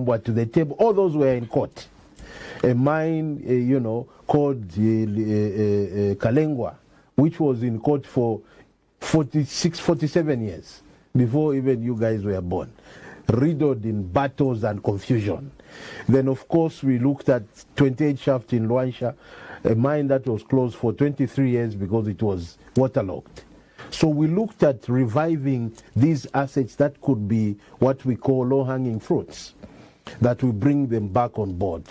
Mambwa to the table. All those were in court. A mine, called Kalengwa, which was in court for 46, 47 years before even you guys were born, riddled in battles and confusion. Then, of course, we looked at 28 Shaft in Luansha, a mine that was closed for 23 years because it was waterlogged. So we looked at reviving these assets that could be what we call low-hanging fruits, that we bring them back on board.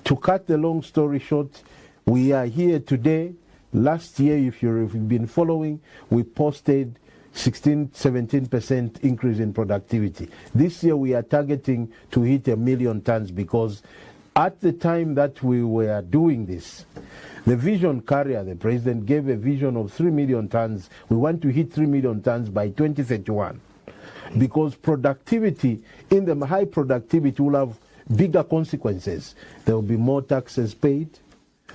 To cut the long story short, we are here today. Last year, if you've been following, we posted 16-17% increase in productivity. This year we are targeting to hit 1 million tons because at the time that we were doing this, the vision carrier, the president, gave a vision of 3 million tons. We want to hit 3 million tons by 2031 because productivity, in the high productivity, will have bigger consequences. There will be more taxes paid,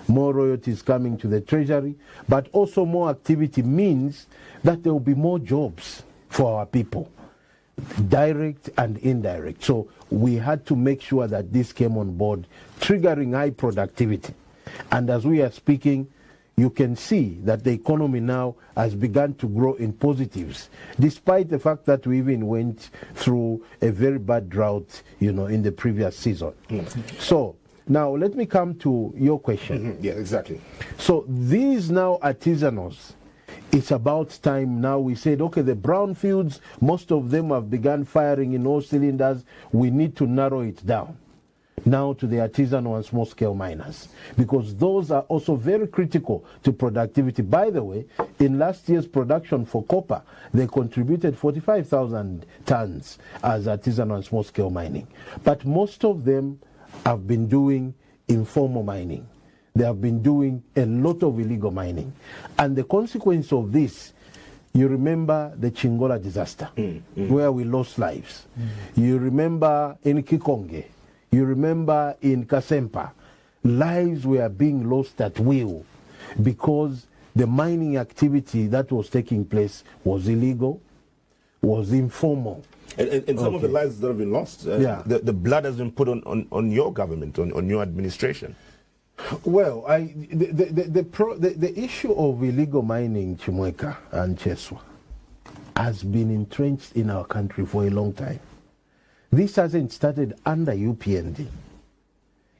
more royalties coming to the treasury, but also more activity means that there will be more jobs for our people, direct and indirect. So we had to make sure that this came on board, triggering high productivity. And as we are speaking, you can see that the economy now has begun to grow in positives, despite the fact that we even went through a very bad drought, in the previous season. So now let me come to your question. Yeah, exactly. So these now artisanals, it's about time now. We said, okay, the brownfields, most of them have begun firing in all cylinders. We need to narrow it down now to the artisanal and small-scale miners, because those are also very critical to productivity. By the way, in last year's production for copper, they contributed 45,000 tons as artisanal and small-scale mining. But most of them have been doing informal mining. They have been doing a lot of illegal mining. And the consequence of this, you remember the Chingola disaster, where we lost lives. You remember in Kikonge. You remember in Kasempa, lives were being lost at will because the mining activity that was taking place was illegal, was informal. And some of the lives that have been lost, the blood has been put on your government, on your administration. Well, the issue of illegal mining, Chimweka and Cheswa, has been entrenched in our country for a long time. This hasn't started under UPND.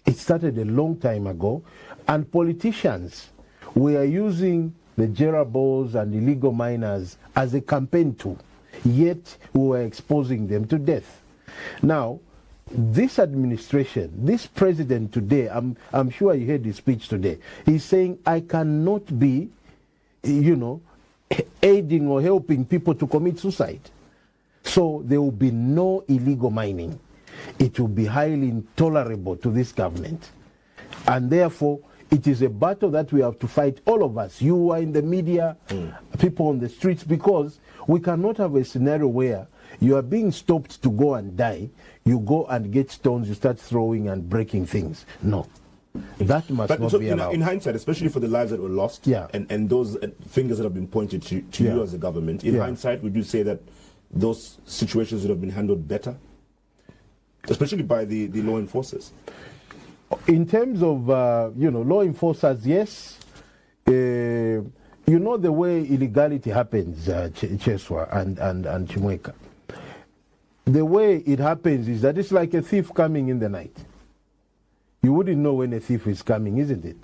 It started a long time ago, and politicians were using the Jerabos and illegal miners as a campaign tool, yet we were exposing them to death. Now, this administration, this president today, I'm sure you heard his speech today, he's saying, I cannot be, aiding or helping people to commit suicide. So there will be no illegal mining. It will be highly intolerable to this government. And therefore, it is a battle that we have to fight, all of us. You are in the media, people on the streets, because we cannot have a scenario where you are being stopped to go and die, you go and get stones, you start throwing and breaking things. No. That must not be allowed. In hindsight, especially for the lives that were lost, and those fingers that have been pointed to you as a government, in hindsight, would you say that those situations would have been handled better, especially by the law enforcers? In terms of law enforcers, yes. The way illegality happens, Cheswa and Chimweka. The way it happens is that it's like a thief coming in the night. You wouldn't know when a thief is coming, isn't it?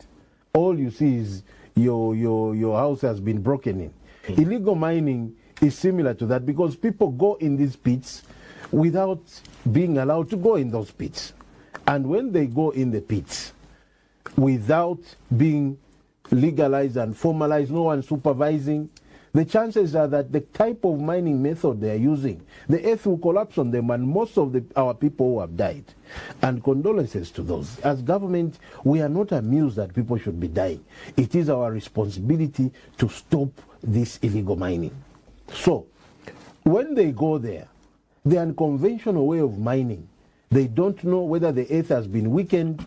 All you see is your house has been broken in. Illegal mining is similar to that because people go in these pits without being allowed to go in those pits. And when they go in the pits without being legalized and formalized, no one supervising, the chances are that the type of mining method they are using, the earth will collapse on them, and most of our people who have died. And condolences to those. As government, we are not amused that people should be dying. It is our responsibility to stop this illegal mining. So, when they go there, the unconventional way of mining, they don't know whether the earth has been weakened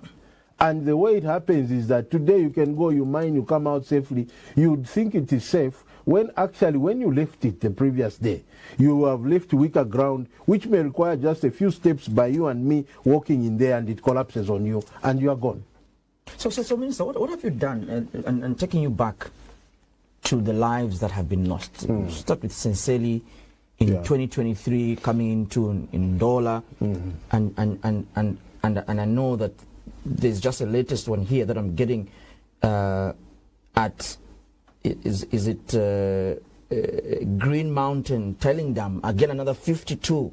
And the way it happens is that today you can go, you mine, you come out safely. You'd think it is safe, when actually when you left it the previous day, you have left weaker ground, which may require just a few steps by you and me walking in there, and it collapses on you, and you are gone. So Minister, what have you done, and taking you back to the lives that have been lost? Start with Sincerely in 2023, coming into Ndola, and I know that there's just a latest one here that I'm getting at. Is it Green Mountain, Telling Dam, again another 52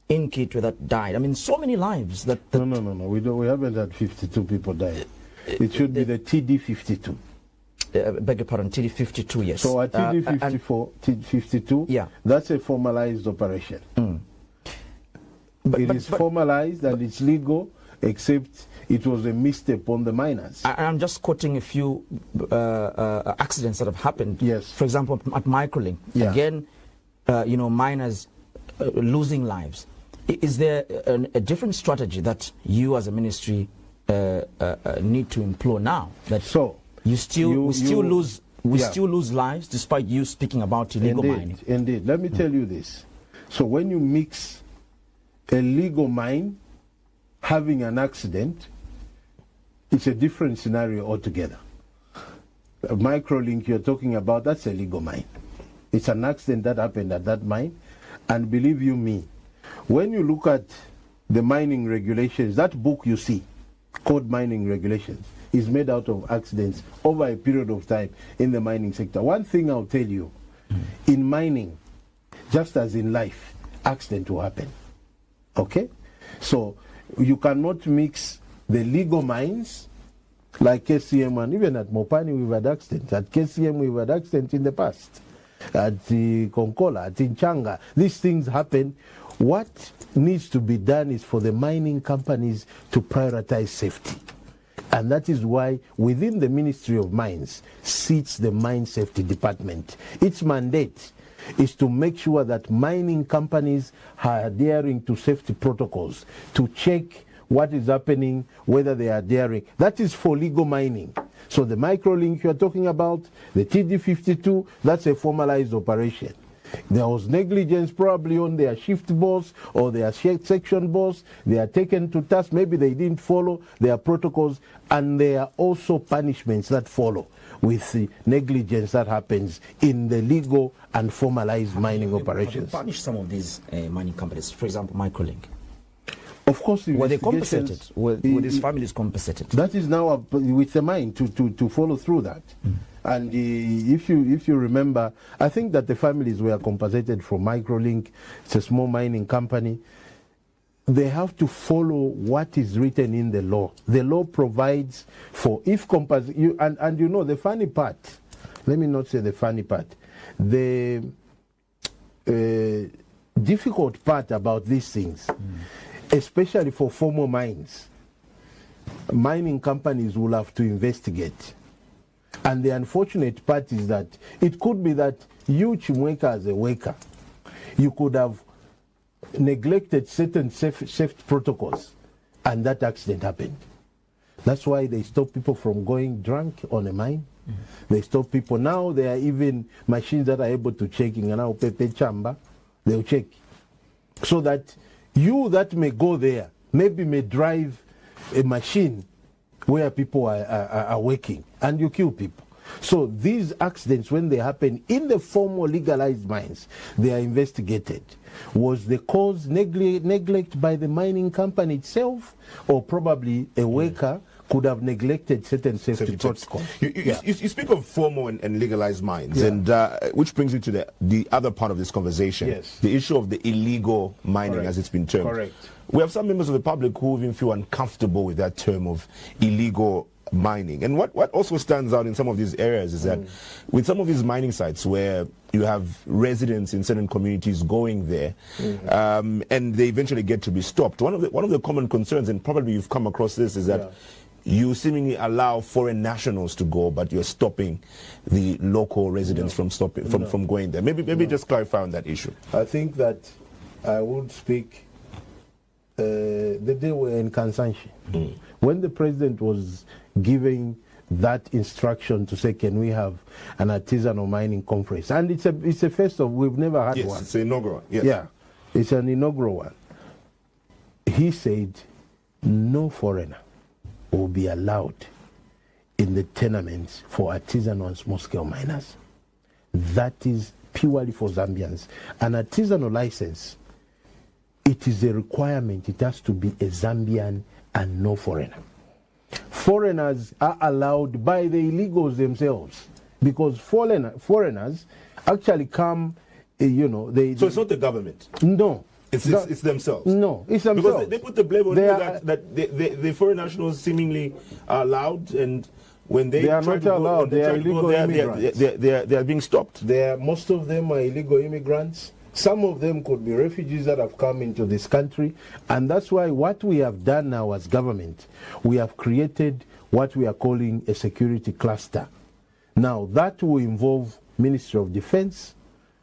in Kitwe that died. I mean, so many lives that No. We haven't had 52 people die. It should be the TD52. Beg your pardon, TD52, yes. So at TD54, TD52, yeah, that's a formalized operation. It is formalized and it's legal, except it was a misstep on the miners. I'm just quoting a few accidents that have happened. Yes. For example, at Microlink, again, miners losing lives. Is there a different strategy that you as a ministry need to employ now? That we still lose lives despite you speaking about illegal mining. Indeed. Let me tell you this. So when you mix a legal mine having an accident, it's a different scenario altogether. A Microlink you're talking about, that's a legal mine. It's an accident that happened at that mine. And believe you me, when you look at the mining regulations, that book you see, Code Mining Regulations, is made out of accidents over a period of time in the mining sector. One thing I'll tell you, in mining, just as in life, accident will happen. Okay? So you cannot mix the legal mines like KCM, and even at Mopani we've had accidents. At KCM we've had accidents in the past. At Konkola, at Inchanga, these things happen. What needs to be done is for the mining companies to prioritize safety. And that is why within the Ministry of Mines sits the Mine Safety Department. Its mandate is to make sure that mining companies are adhering to safety protocols, to check what is happening, whether they are adhering. That is for legal mining. So the Microlink you're talking about, the TD52, that's a formalized operation. There was negligence probably on their shift boss or their section boss. They are taken to task. Maybe they didn't follow their protocols, and there are also punishments that follow with the negligence that happens in the legal and formalized mining operations. Have you punished some of these mining companies, for example, Microlink? Of course, were they compensated? Were these families compensated? That is now up with the mine to follow through that. And if you remember, I think that the families were compensated for Microlink. It's a small mining company. They have to follow what is written in the law. The law provides for if and you know the funny part. Let me not say the funny part. The difficult part about these things, especially for formal mines, mining companies will have to investigate. And the unfortunate part is that it could be that you, Chimweka, as a worker, you could have neglected certain safety protocols, and that accident happened. That's why they stop people from going drunk on a mine. They stop people. Now there are even machines that are able to check in an Pepe chamber. They'll check. So that you that may go there, maybe may drive a machine where people are working, and you kill people. So these accidents, when they happen in the formal legalized mines, they are investigated. Was the cause neglect by the mining company itself, or probably a worker could have neglected certain safety protocols? You speak of formal and legalized mines, and which brings you to the other part of this conversation, the issue of the illegal mining, as it's been termed. Correct. We have some members of the public who even feel uncomfortable with that term of illegal mining. And what also stands out in some of these areas is that with some of these mining sites where you have residents in certain communities going there, and they eventually get to be stopped, one of the common concerns, and probably you've come across this, is that you seemingly allow foreign nationals to go, but you're stopping the local residents from going there. Maybe just clarify on that issue. I think that I would speak the day we were in Kansanshi. When the president was giving that instruction to say, can we have an artisanal mining conference? And it's a first of, we've never had one. Yes, it's an inaugural. Yes. Yeah, it's an inaugural one. He said, no foreigner will be allowed in the tenements for artisanal and small-scale miners. That is purely for Zambians. An artisanal license, it is a requirement. It has to be a Zambian and no foreigner. Foreigners are allowed by the illegals themselves, because foreigners actually come, So it's not the government? No. It's themselves? No, it's themselves. Because they put the blame on that the foreign nationals seemingly are allowed, and when they are not allowed, they are illegal immigrants. They are being stopped. Most of them are illegal immigrants. Some of them could be refugees that have come into this country, and that's why what we have done now as government, we have created what we are calling a security cluster. Now that will involve Ministry of Defense,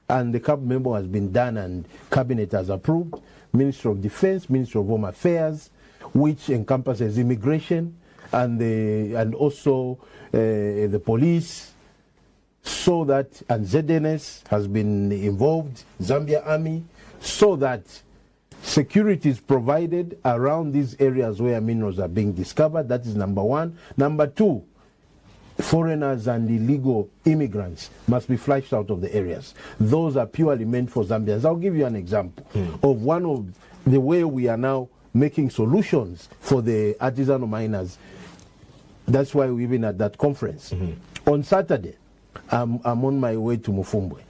and the cabinet member has been done and cabinet has approved, Ministry of Defense, Ministry of Home Affairs, which encompasses immigration and also the police, so that, and ZNS has been involved, Zambia Army, so that security is provided around these areas where minerals are being discovered. That is number one. Number two, foreigners and illegal immigrants must be flushed out of the areas. Those are purely meant for Zambians. I'll give you an example of one of the way we are now making solutions for the artisanal miners. That's why we're even at that conference. On Saturday, I'm on my way to Mufumbwe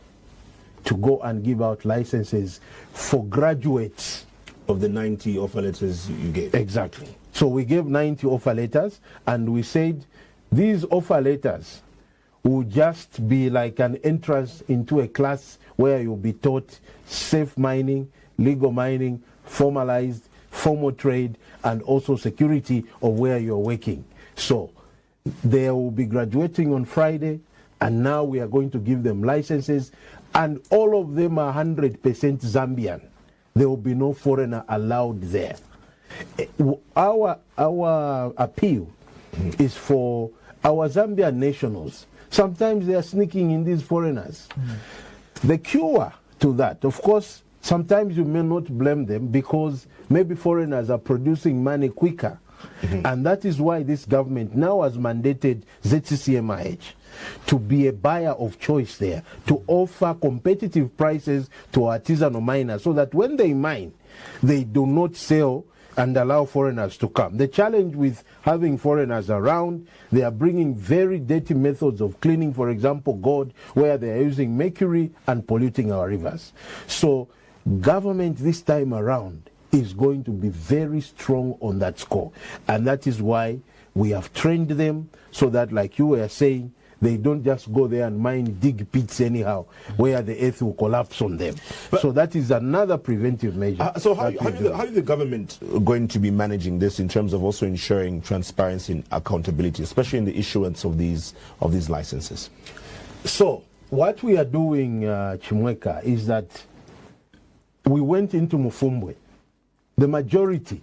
to go and give out licenses for graduates. Of the 90 offer letters you gave? Exactly. So we gave 90 offer letters, and we said these offer letters will just be like an entrance into a class where you'll be taught safe mining, legal mining, formalized, formal trade, and also security of where you're working. So they will be graduating on Friday, and now we are going to give them licenses, and all of them are 100% Zambian. There will be no foreigner allowed there. Our appeal is for our Zambian nationals. Sometimes they are sneaking in these foreigners. The cure to that, of course, sometimes you may not blame them, because maybe foreigners are producing money quicker. And that is why this government now has mandated ZCCMIH to be a buyer of choice there, to offer competitive prices to artisanal miners, so that when they mine, they do not sell and allow foreigners to come. The challenge with having foreigners around, they are bringing very dirty methods of cleaning, for example, gold, where they are using mercury and polluting our rivers. So government this time around is going to be very strong on that score. And that is why we have trained them, so that, like you were saying, they don't just go there and mine, dig pits anyhow, where the earth will collapse on them. So that is another preventive measure. So how is the government going to be managing this in terms of also ensuring transparency and accountability, especially in the issuance of these licenses? So what we are doing, Chimweka, is that we went into Mufumbwe. The majority,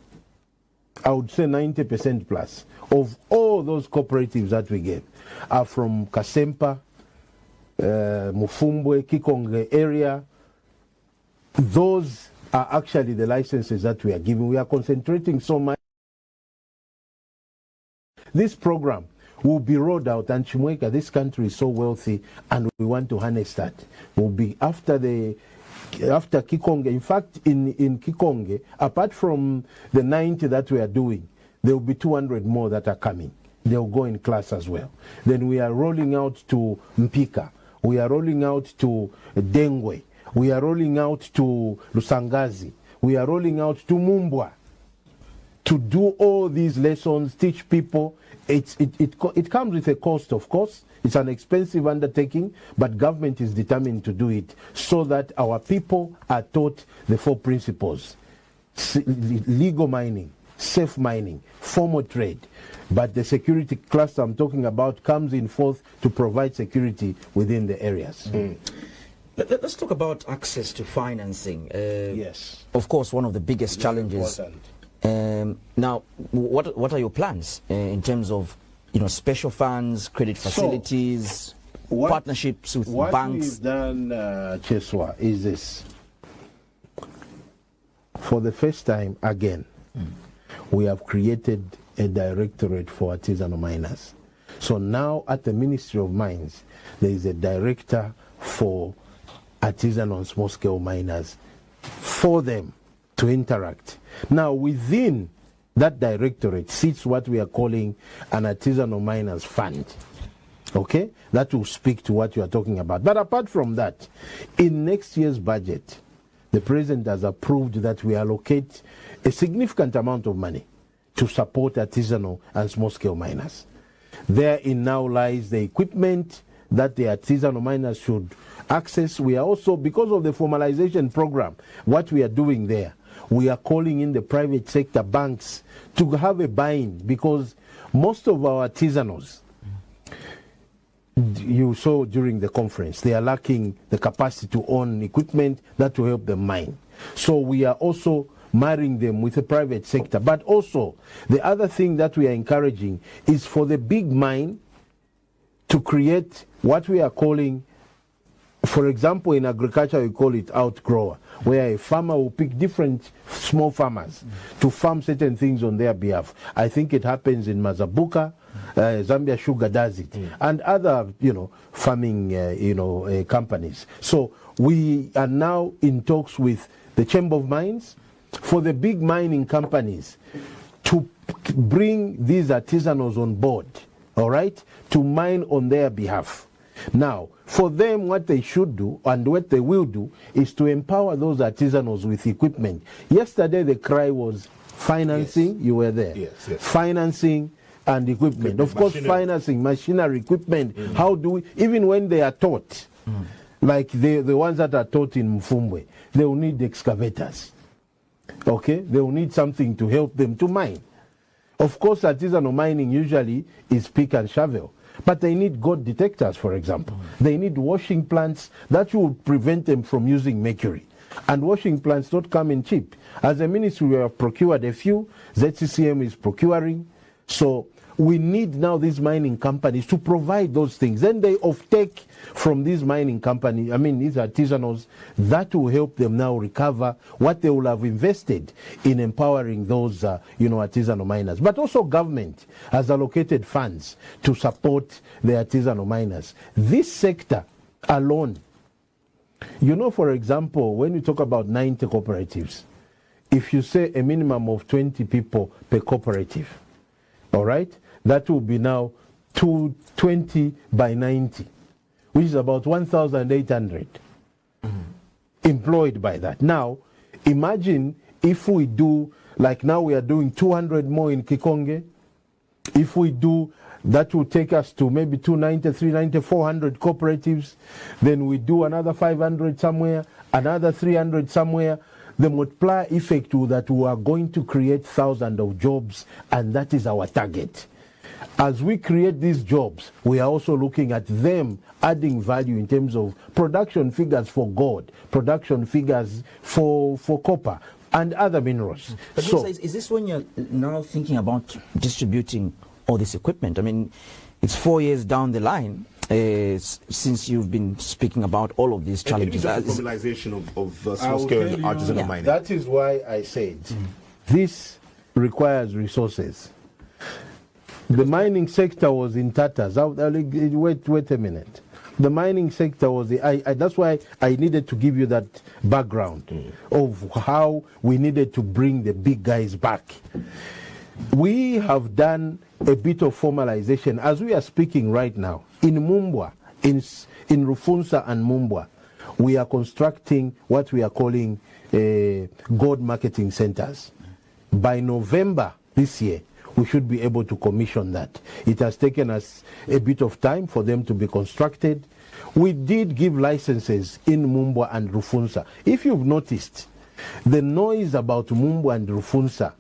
I would say 90% plus, of all those cooperatives that we gave are from Kasempa, Mufumbwe, Kikonge area. Those are actually the licenses that we are giving. We are concentrating so much. This program will be rolled out, and Chimweka, this country is so wealthy, and we want to harness that. Will be after Kikonge. In fact, in Kikonge, apart from the 90 that we are doing, there will be 200 more that are coming. They will go in class as well. Then we are rolling out to Mpika. We are rolling out to Dengwe. We are rolling out to Lusangazi. We are rolling out to Mumbwa to do all these lessons, teach people. It comes with a cost, of course. It's an expensive undertaking, but government is determined to do it so that our people are taught the four principles: legal mining, safe mining, formal trade. But the security cluster I'm talking about comes in forth to provide security within the areas. Let's talk about access to financing. Yes. Of course, one of the biggest challenges. Now, what are your plans in terms of special funds, credit facilities, partnerships with what banks? What we've done, Cheswa, is this. For the first time again, we have created a directorate for artisanal miners. So now at the Ministry of Mines, there is a director for artisanal and small-scale miners for them to interact. Now within that directorate sits what we are calling an artisanal miners fund. Okay? That will speak to what you are talking about. But apart from that, in next year's budget, the President has approved that we allocate a significant amount of money to support artisanal and small-scale miners. Therein now lies the equipment that the artisanal miners should access. We are also, because of the formalization program, what we are doing there, we are calling in the private sector banks to have a buy-in, because most of our artisanals, you saw during the conference, they are lacking the capacity to own equipment that will help them mine. So we are also marrying them with the private sector. But also, the other thing that we are encouraging is for the big mine to create what we are calling, for example, in agriculture we call it outgrower, where a farmer will pick different small farmers to farm certain things on their behalf. I think it happens in Mazabuka, Zambia Sugar does it, and other, farming, companies. So we are now in talks with the Chamber of Mines for the big mining companies to bring these artisanals on board, all right, to mine on their behalf. Now, for them, what they should do and what they will do is to empower those artisanals with equipment. Yesterday, the cry was financing. Yes. You were there. Yes. Financing and equipment. Of course, financing, machinery, equipment. How do we, even when they are taught, like the ones that are taught in Mfumbwe, they will need excavators. Okay? They will need something to help them to mine. Of course, artisanal mining usually is pick and shovel. But they need gold detectors, for example. They need washing plants that will prevent them from using mercury. And washing plants don't come in cheap. As a ministry, we have procured a few. ZCCM is procuring. So we need now these mining companies to provide those things. Then they offtake from these mining companies, these artisanals, that will help them now recover what they will have invested in empowering those, artisanal miners. But also government has allocated funds to support the artisanal miners. This sector alone, for example, when you talk about 90 cooperatives, if you say a minimum of 20 people per cooperative, all right, that will be now 220 by 90, which is about 1,800 employed by that. Now, imagine if we do, like now we are doing 200 more in Kikonge. If we do, that will take us to maybe 290, 390, 400 cooperatives. Then we do another 500 somewhere, another 300 somewhere. The multiplier effect that we are going to create thousands of jobs, and that is our target. As we create these jobs, we are also looking at them adding value in terms of production figures for gold, production figures for copper, and other minerals. But so, is this when you're now thinking about distributing all this equipment? It's 4 years down the line since you've been speaking about all of these challenges. And the formalization of small-scale artisanal mining. That is why I said this requires resources. The mining sector was in tatters. Wait a minute. The mining sector was... that's why I needed to give you that background of how we needed to bring the big guys back. We have done a bit of formalization as we are speaking right now. In Mumbwa, in Rufunsa and Mumbwa, we are constructing what we are calling gold marketing centers. By November this year, we should be able to commission that. It has taken us a bit of time for them to be constructed. We did give licenses in Mumbwa and Rufunsa. If you've noticed, the noise about Mumbwa and Rufunsa,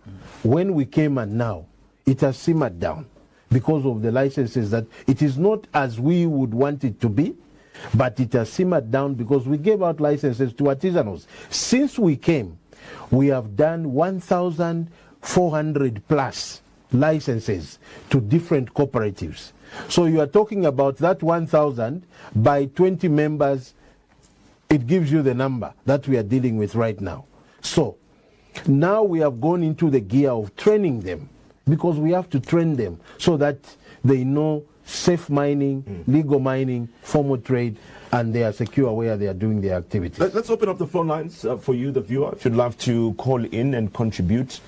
when we came and now, it has simmered down because of the licenses, that it is not as we would want it to be. But it has simmered down because we gave out licenses to artisanals. Since we came, we have done 1,400 plus licenses to different cooperatives. So you are talking about that 1,000 by 20 members, it gives you the number that we are dealing with right now. So now we have gone into the gear of training them, because we have to train them so that they know safe mining, legal mining, formal trade, and they are secure where they are doing their activities. Let's open up the phone lines for you, the viewer. If you'd love to call in and contribute,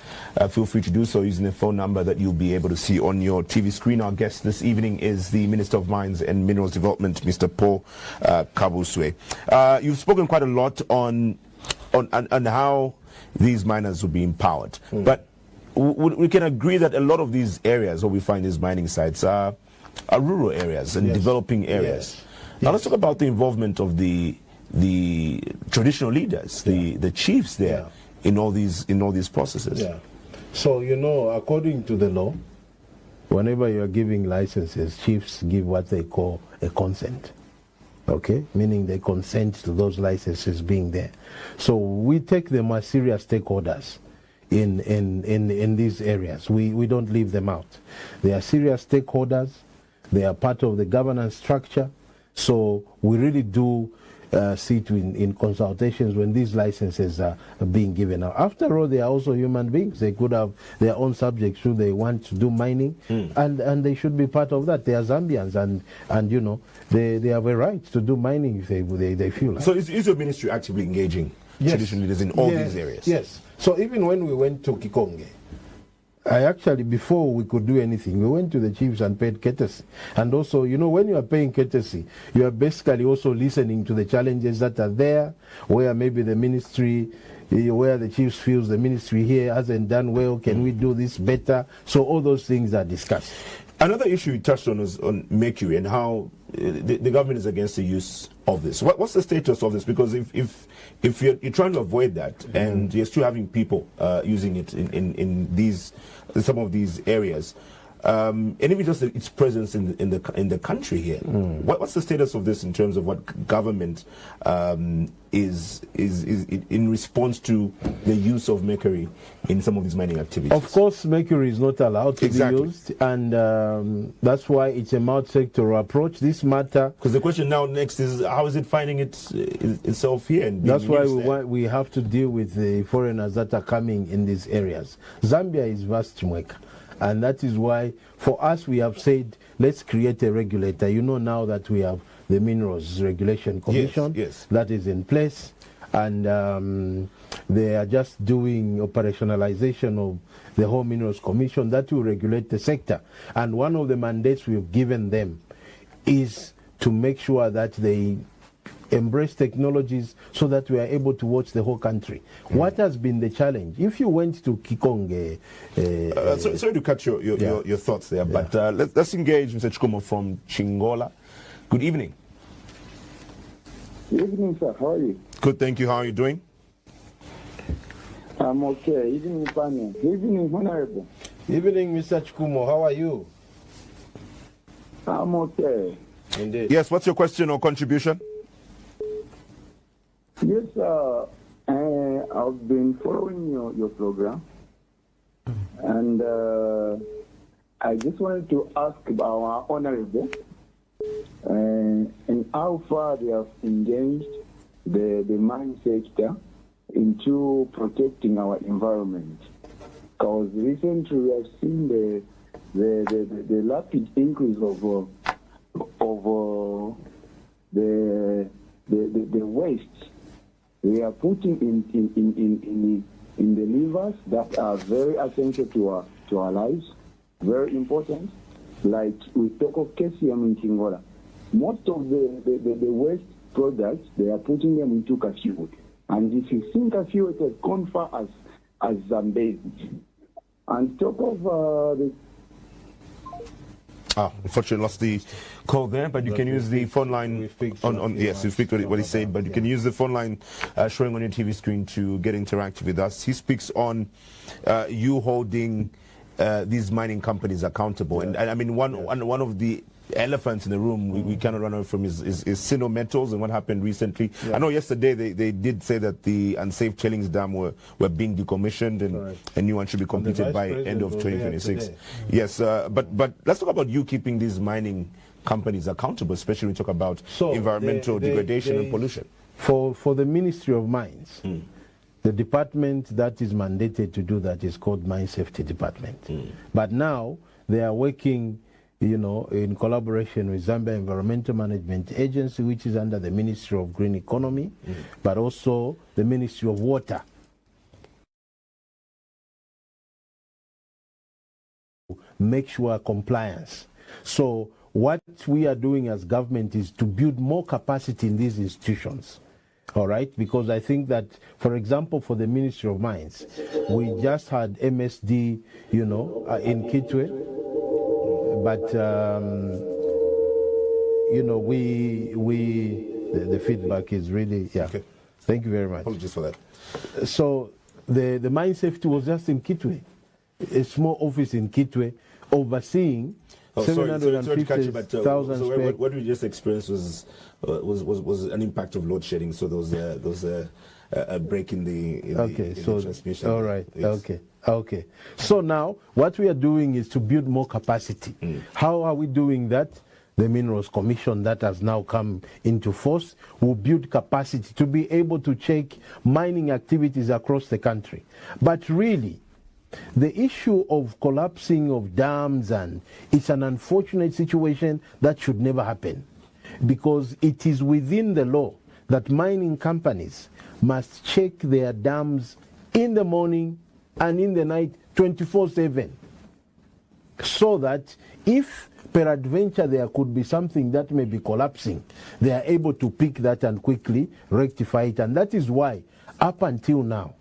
feel free to do so using the phone number that you'll be able to see on your TV screen. Our guest this evening is the Minister of Mines and Minerals Development, Mr. Paul Kabuswe. You've spoken quite a lot on how these miners will be empowered. But we can agree that a lot of these areas where we find these mining sites are rural areas and developing areas. Yes. Now let's talk about the involvement of the traditional leaders, the chiefs there in all these processes. Yeah. So according to the law, whenever you are giving licenses, chiefs give what they call a consent. Okay, meaning they consent to those licenses being there. So we take them as serious stakeholders in these areas. We don't leave them out. They are serious stakeholders. They are part of the governance structure. So we really do sit in consultations when these licenses are being given out. After all, they are also human beings. They could have their own subjects should they want to do mining, and they should be part of that. They are Zambians, and they have a right to do mining if they feel like. So is your ministry actively engaging traditional leaders in all these areas? Yes. So even when we went to Kikonge, I actually, before we could do anything, we went to the chiefs and paid courtesy. And also, when you are paying courtesy, you are basically also listening to the challenges that are there, where maybe the ministry, where the chiefs feels the ministry here hasn't done well, can we do this better? So all those things are discussed. Another issue you touched on was on mercury and how the government is against the use of this. What's the status of this? Because if you're trying to avoid that and you're still having people using it in some of these areas, and even just its presence in the country here, what's the status of this in terms of what government is in response to the use of mercury in some of these mining activities? Of course, mercury is not allowed to be used, and that's why it's a multi-sectoral approach. This matter, because the question now next is how is it finding itself here? And that's why we have to deal with the foreigners that are coming in these areas. Zambia is vast, Chimweka. And that is why, for us, we have said, let's create a regulator. Now that we have the Minerals Regulation Commission that is in place, and they are just doing operationalization of the whole Minerals Commission that will regulate the sector. And one of the mandates we've given them is to make sure that they embrace technologies so that we are able to watch the whole country. What has been the challenge? If you went to Kikonge... sorry to cut your thoughts there, but let's engage Mr. Chikumo from Chingola. Good evening. Good evening, sir. How are you? Good, thank you. How are you doing? I'm okay. Evening, Panya. Evening, Honorable. Evening, Mr. Chikumo. How are you? I'm okay. Indeed. Yes, what's your question or contribution? Yes, I've been following your program, and I just wanted to ask about our Honorable and how far they have engaged the mine sector into protecting our environment. Because recently we have seen the rapid increase of the waste we are putting in the rivers that are very essential to our lives, very important. Like we talk of calcium in Chingola. Most of the waste products, they are putting them into Kabuswe. And if you think Kabuswe, it has gone far as Zambia. And talk of the... Unfortunately lost the call there, but you can use the phone line yes, you speak what he said, but you can use the phone line showing on your TV screen to get interactive with us. He speaks on you holding these mining companies accountable, and I mean one of the elephant in the room we cannot run away from is Sino Metals and what happened recently. I know yesterday they did say that the unsafe tailings dam were being decommissioned and a new one should be completed by end of 2026. Yes, but let's talk about you keeping these mining companies accountable, especially when we talk about environmental degradation and pollution. For the Ministry of Mines, the department that is mandated to do that is called Mine Safety Department. But now they are working, in collaboration with Zambia Environmental Management Agency, which is under the Ministry of Green Economy, but also the Ministry of Water. Make sure compliance. So what we are doing as government is to build more capacity in these institutions. All right, because I think that, for example, for the Ministry of Mines, we just had MSD, in Kitwe, but the feedback is really Okay. Thank you very much. Apologies for that. So the mine safety was just in Kitwe, a small office in Kitwe, overseeing 750,000 what we just experienced was an impact of load shedding. So there was a break in the transmission. All right. Yes. Okay. So now what we are doing is to build more capacity. How are we doing that? The Minerals Commission that has now come into force will build capacity to be able to check mining activities across the country. But really, the issue of collapsing of dams, and it's an unfortunate situation that should never happen, because it is within the law that mining companies must check their dams in the morning and in the night 24/7, so that if peradventure there could be something that may be collapsing, they are able to pick that and quickly rectify it. And that is why up until now,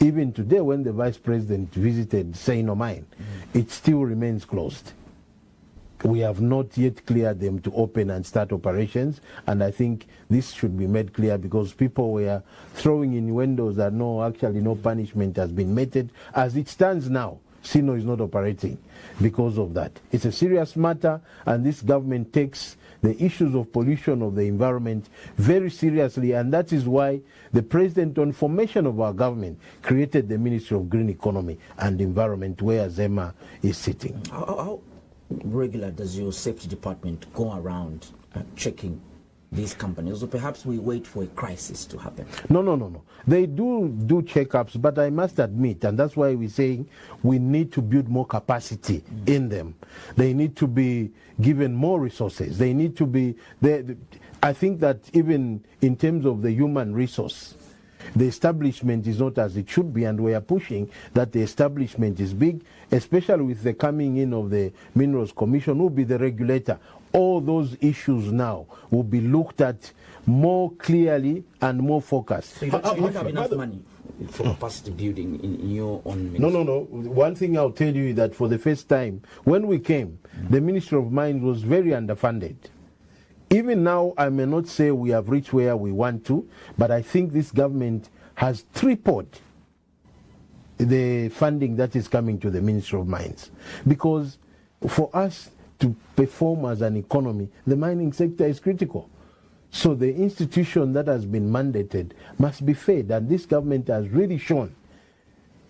even today, when the Vice President visited Seino Mine, it still remains closed. We have not yet cleared them to open and start operations, and I think this should be made clear, because people were throwing in windows that no punishment has been meted. As it stands now, Sino is not operating because of that. It's a serious matter, and this government takes the issues of pollution of the environment very seriously, and that is why the President, on formation of our government, created the Ministry of Green Economy and Environment, where Zema is sitting. How regular does your safety department go around checking these companies, or perhaps we wait for a crisis to happen? No. They do checkups, but I must admit, and that's why we're saying we need to build more capacity in them. They need to be given more resources. They need to be I think that even in terms of the human resource, the establishment is not as it should be, and we are pushing that the establishment is big, especially with the coming in of the Minerals Commission, who will be the regulator. All those issues now will be looked at more clearly and more focused. So you don't have enough money for capacity building in your own ministry? No. One thing I'll tell you is that for the first time, when we came, the Ministry of Mines was very underfunded. Even now, I may not say we have reached where we want to, but I think this government has tripled the funding that is coming to the Ministry of Mines. Because for us to perform as an economy, the mining sector is critical. So the institution that has been mandated must be fed, and this government has really shown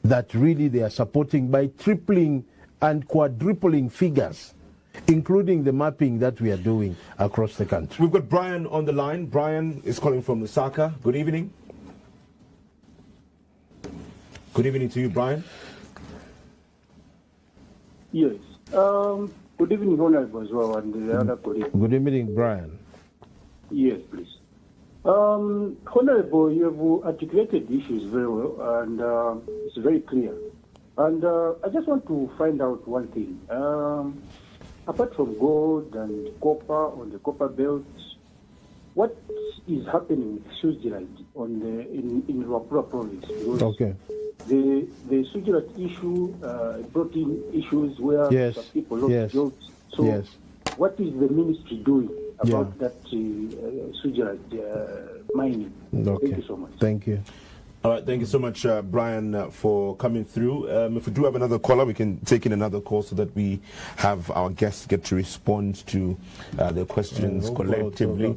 that really they are supporting by tripling and quadrupling figures, including the mapping that we are doing across the country. We've got Brian on the line. Brian is calling from Lusaka. Good evening. Good evening to you, Brian. Yes. Good evening, Honorable, as well, and the other colleagues. Good evening, Brian. Yes, please. Honorable, you have articulated the issues very well, and it's very clear. And I just want to find out one thing. Apart from gold and copper on the copper belt, what is happening with Switzerland in Luapula province? Because the Switzerland issue brought in issues where some people lost jobs. So what is the ministry doing about that Switzerland mining? Thank you so much. Thank you. All right, thank you so much, Brian, for coming through. If we do have another caller, we can take in another call so that we have our guests get to respond to their questions collectively.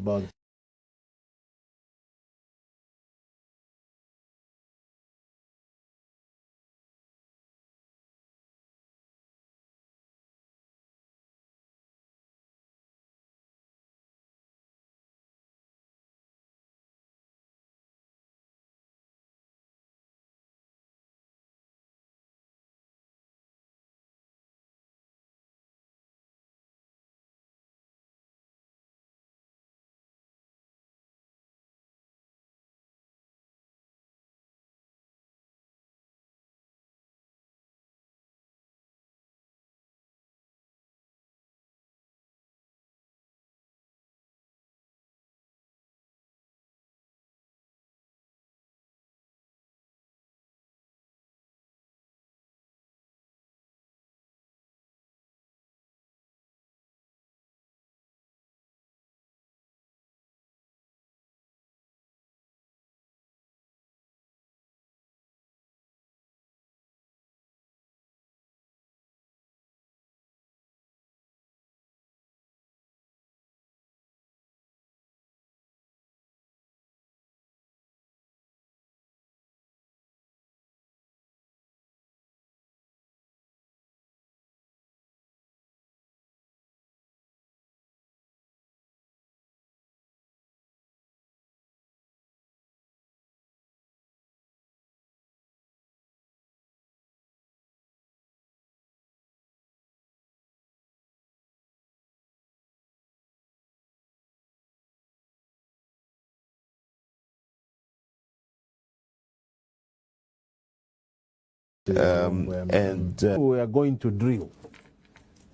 We are going to drill.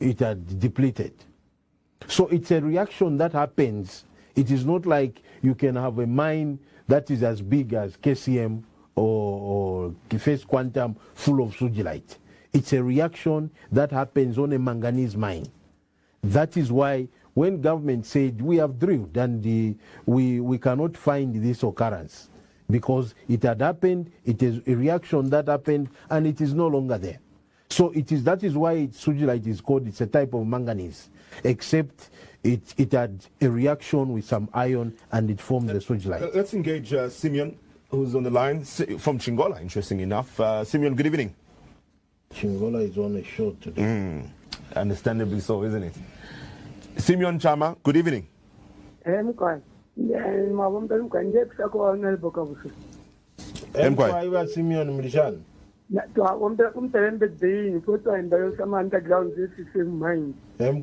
It had depleted. So it's a reaction that happens. It is not like you can have a mine that is as big as KCM or First Quantum full of sugilite. It's a reaction that happens on a manganese mine. That is why when government said we have drilled and we cannot find this occurrence, because it had happened, it is a reaction that happened, and it is no longer there. So that is why sugilite is called, it's a type of manganese, except it had a reaction with some iron and it formed the sugilite. Let's engage Simeon, who's on the line, from Chingola, interesting enough. Simeon, good evening. Chingola is on a show today. Understandably so, isn't it? Simeon Chama, good evening. Simeon Mlishan.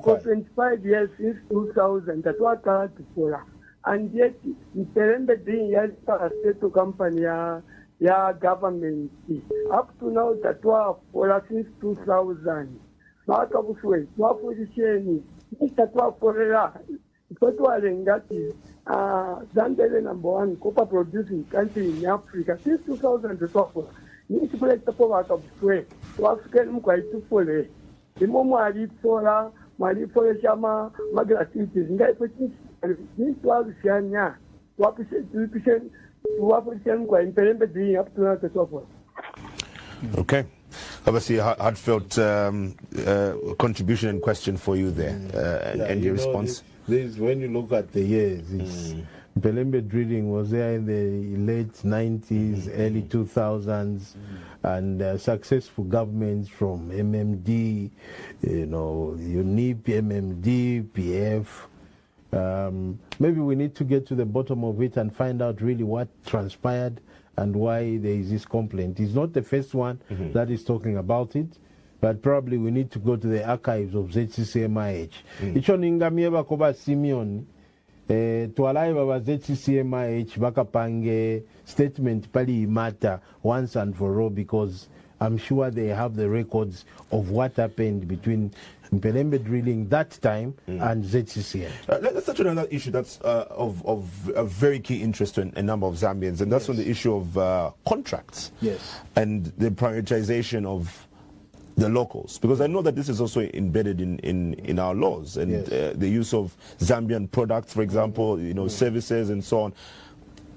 For 25 years since 2000, that's what I had to follow. And yet, the state company, government. Up to now, that was for since 2000. Not Kabuswe, not for the chain. Mr. Forera, Zambia #1 copper producing country in Africa since 2012. You select the power of Kabuswe. African quite to follow. The moment I for Mali for Shama, my gratuities, this was Shania. What percent quite up to the top. Okay. Obviously, a heartfelt contribution and question for you there, and your response. This, when you look at the years, Mpelembe drilling was there in the late 90s, early 2000s, and successful governments from MMD, UNIP, MMD, PF. Maybe we need to get to the bottom of it and find out really what transpired and why there is this complaint. It's not the first one that is talking about it, but probably we need to go to the archives of ZCCMIH. Ichoningamieba koba Simeon, tualai baba ZCCMIH bakapange statement pali matter once and for all, because I'm sure they have the records of what happened between Mpelembe drilling that time and ZCCM. Let's touch on another issue that's of a very key interest to a number of Zambians, and that's on the issue of contracts. Yes. And the prioritization of the locals, because I know that this is also embedded in our laws, and the use of Zambian products, for example, services and so on.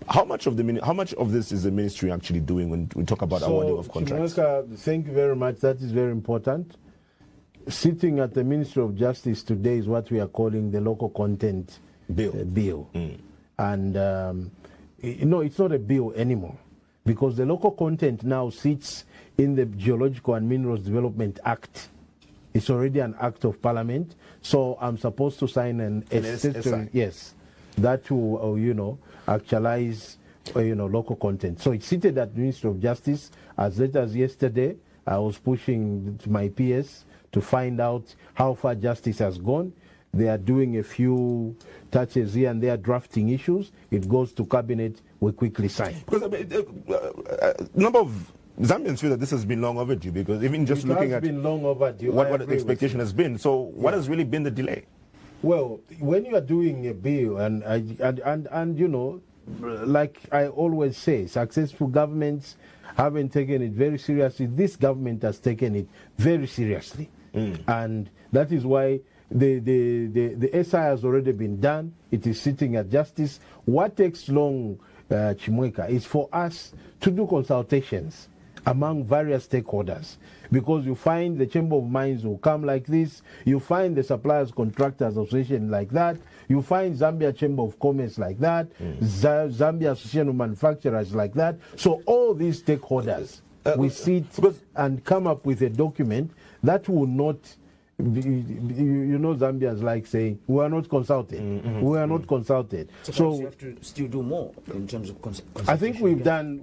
How much of this is the ministry actually doing when we talk about awarding of contracts? Chimweka, thank you very much. That is very important. Sitting at the Ministry of Justice today is what we are calling the local content bill. And it's not a bill anymore, because the local content now sits in the Geological and Minerals Development Act. It's already an act of parliament, so I'm supposed to sign an SI. Yes, that will actualize local content. So it's seated at the Ministry of Justice. As late as yesterday, I was pushing to my PS to find out how far justice has gone. They are doing a few touches here and there, drafting issues. It goes to cabinet, we quickly sign. Because a number of Zambians feel that this has been long overdue, because even just looking at been long overdue. What the expectation has been. So what has really been the delay? Well, when you are doing a bill, and like I always say, successful governments haven't taken it very seriously. This government has taken it very seriously. And that is why the SI has already been done. It is sitting at justice. What takes long, Chimweka, is for us to do consultations among various stakeholders, because you find the Chamber of Mines will come like this, you find the Suppliers Contractors Association like that, you find Zambia Chamber of Commerce like that, Zambia Association of Manufacturers like that. So all these stakeholders, we sit and come up with a document that will not, Zambians like saying, we are not consulted. We are not consulted. So you have to still do more in terms of consultation. I think we've done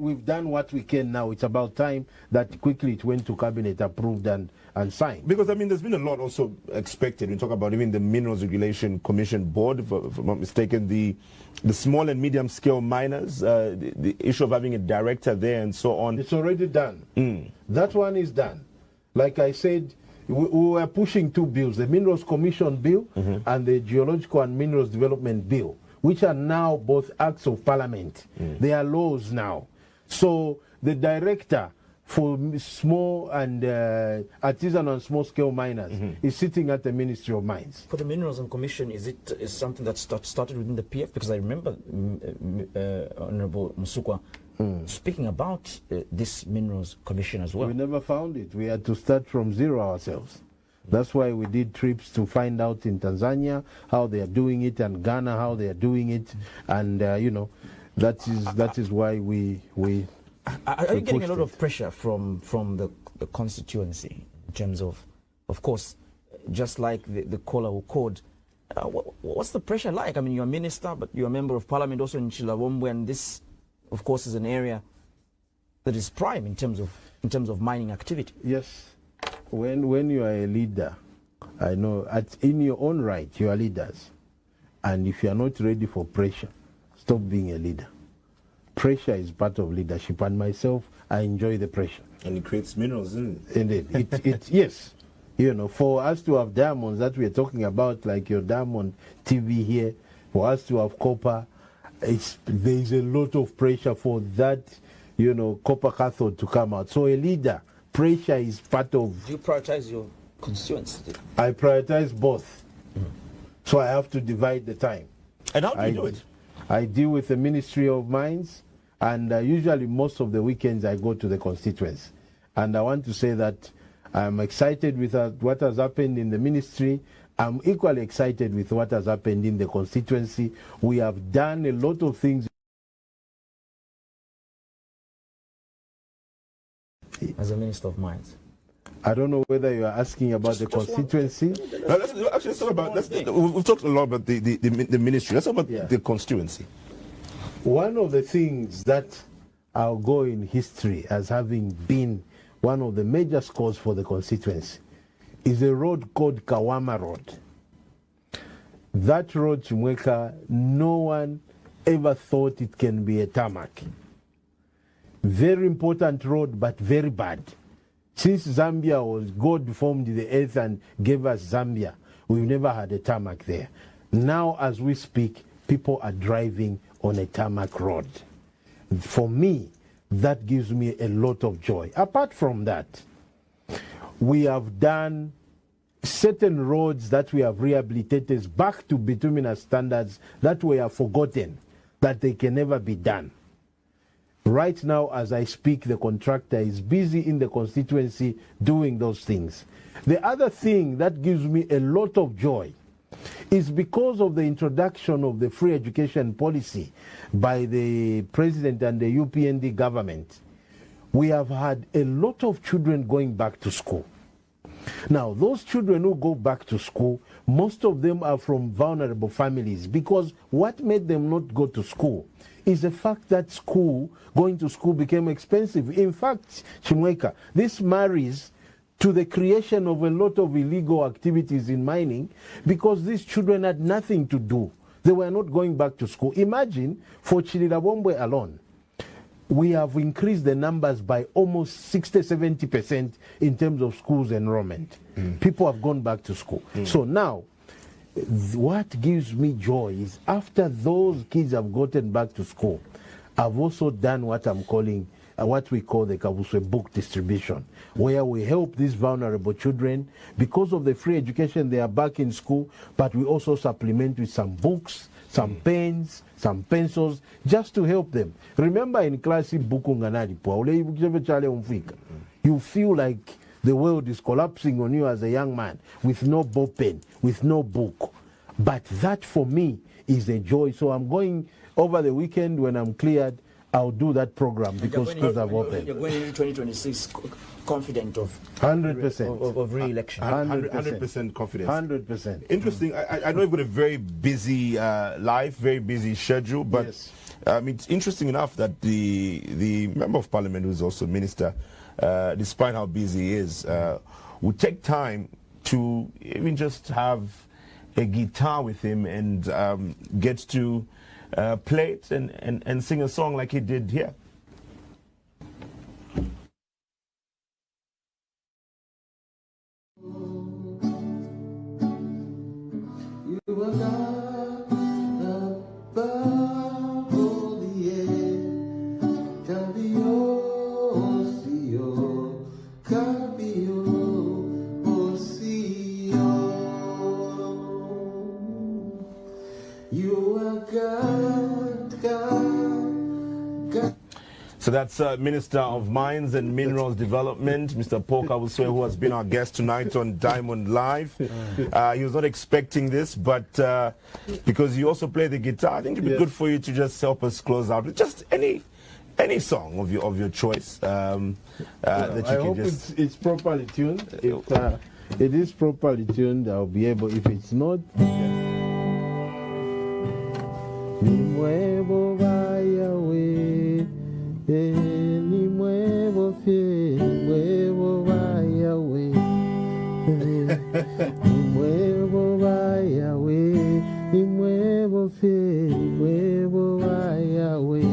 what we can now. It's about time that quickly it went to cabinet, approved and signed. Because there's been a lot also expected. We talk about even the Minerals Regulation Commission Board, if I'm not mistaken, the small and medium scale miners, the issue of having a director there and so on. It's already done. That one is done. Like I said, we were pushing two bills, the Minerals Commission Bill and the Geological and Minerals Development Bill, which are now both acts of parliament. They are laws now. So the director for small and artisanal and small-scale miners is sitting at the Ministry of Mines. For the Minerals and Commission, is something that started within the PF? Because I remember Honorable Musukwa speaking about this Minerals Commission as well. We never found it. We had to start from zero ourselves. That's why we did trips to find out in Tanzania how they are doing it, and Ghana how they are doing it, and that is why we Are you getting a lot of pressure from the constituency in terms of course, just like the caller who called, what's the pressure like? I mean, you're a minister, but you're a member of parliament also in Chilawombwe, and this, of course, is an area that is prime in terms of mining activity. Yes. When you are a leader, I know in your own right you are leaders, and if you are not ready for pressure, stop being a leader. Pressure is part of leadership, and myself, I enjoy the pressure. And it creates minerals, isn't it? Indeed. Yes. For us to have diamonds that we are talking about, like your diamond TV here, for us to have copper, there is a lot of pressure for that, copper cathode to come out. So a leader, pressure is part of... Do you prioritize your constituency? I prioritize both. So I have to divide the time. And how do you do it? I deal with the Ministry of Mines, and usually most of the weekends I go to the constituency. And I want to say that I'm excited with what has happened in the ministry. I'm equally excited with what has happened in the constituency. We have done a lot of things. As a Minister of Mines? I don't know whether you are asking about the constituency. We've talked a lot about the ministry. Let's talk about the constituency. One of the things that I'll go in history as having been one of the major scores for the constituency is a road called Kawama Road. That road, Chimweka, no one ever thought it can be a tarmac. Very important road, but very bad. Since Zambia God formed the earth and gave us Zambia, we've never had a tarmac there. Now, as we speak, people are driving on a tarmac road. For me, that gives me a lot of joy. Apart from that, we have done certain roads that we have rehabilitated back to bituminous standards that were forgotten. that they can never be done. Right now, as I speak, the contractor is busy in the constituency doing those things. The other thing that gives me a lot of joy is because of the introduction of the free education policy by the president and the UPND government. We have had a lot of children going back to school. Now, those children who go back to school, most of them are from vulnerable families, because what made them not go to school is the fact that going to school became expensive. In fact, Chimweka, this marries to the creation of a lot of illegal activities in mining, because these children had nothing to do. They were not going back to school. Imagine, for Chililabombwe alone, we have increased the numbers by almost 60-70% in terms of schools enrollment. People have gone back to school. So now, what gives me joy is after those kids have gotten back to school, I've also done what I'm calling, what we call the Kabuswe book distribution, where we help these vulnerable children. Because of the free education, they are back in school, but we also supplement with some books, some pens, some pencils, just to help them. Remember in class, you feel like the world is collapsing on you as a young man, with no ball pen, with no book. But that for me is a joy. So I'm going over the weekend when I'm cleared, I'll do that program because schools have opened. You're going into 2026 confident of 100% of re-election. 100% confidence. 100%. Interesting. I know you've got a very busy life, very busy schedule, but yes. It's interesting enough that the member of parliament, who's also minister, despite how busy he is, would take time to even just have a guitar with him and get to play it and sing a song like he did here. So that's Minister of Mines and Minerals Development, Mr. Paul Kabuswe, who has been our guest tonight on Diamond Live. He was not expecting this, but because you also play the guitar, I think it'd be good for you to just help us close out with just any song of your choice. That you I can hope just... it's properly tuned. If it is properly tuned, I'll be able. If it's not, ni muevo fiel, muevo vaya we, ni muevo vaya we, ni muevo fiel, muevo vaya we.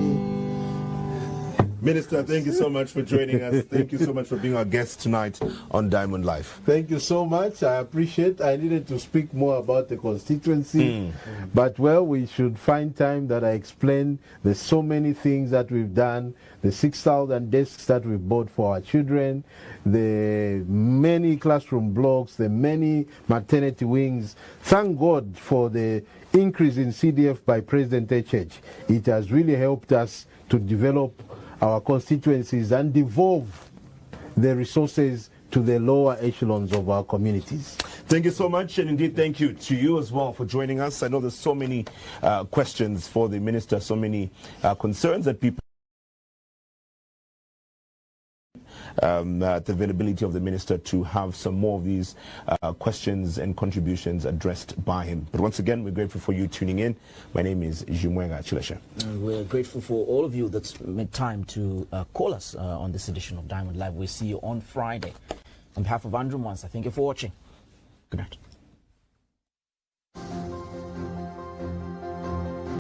Minister, thank you so much for joining us. Thank you so much for being our guest tonight on Diamond Life. Thank you so much. I appreciate. I needed to speak more about the constituency, but well, we should find time that I explain. There's so many things that we've done. The 6,000 desks that we bought for our children, the many classroom blocks, the many maternity wings. Thank God for the increase in CDF by President HH. It has really helped us to develop our constituencies and devolve the resources to the lower echelons of our communities. Thank you so much, and indeed thank you to you as well for joining us. I know there's so many questions for the minister, so many concerns that people the availability of the minister to have some more of these questions and contributions addressed by him. But once again, we're grateful for you tuning in. My name is Jimwenga Chilesha. We're grateful for all of you that's made time to call us on this edition of Diamond Live. We'll see you on Friday. On behalf of Andrew Mwansa, thank you for watching. Good night.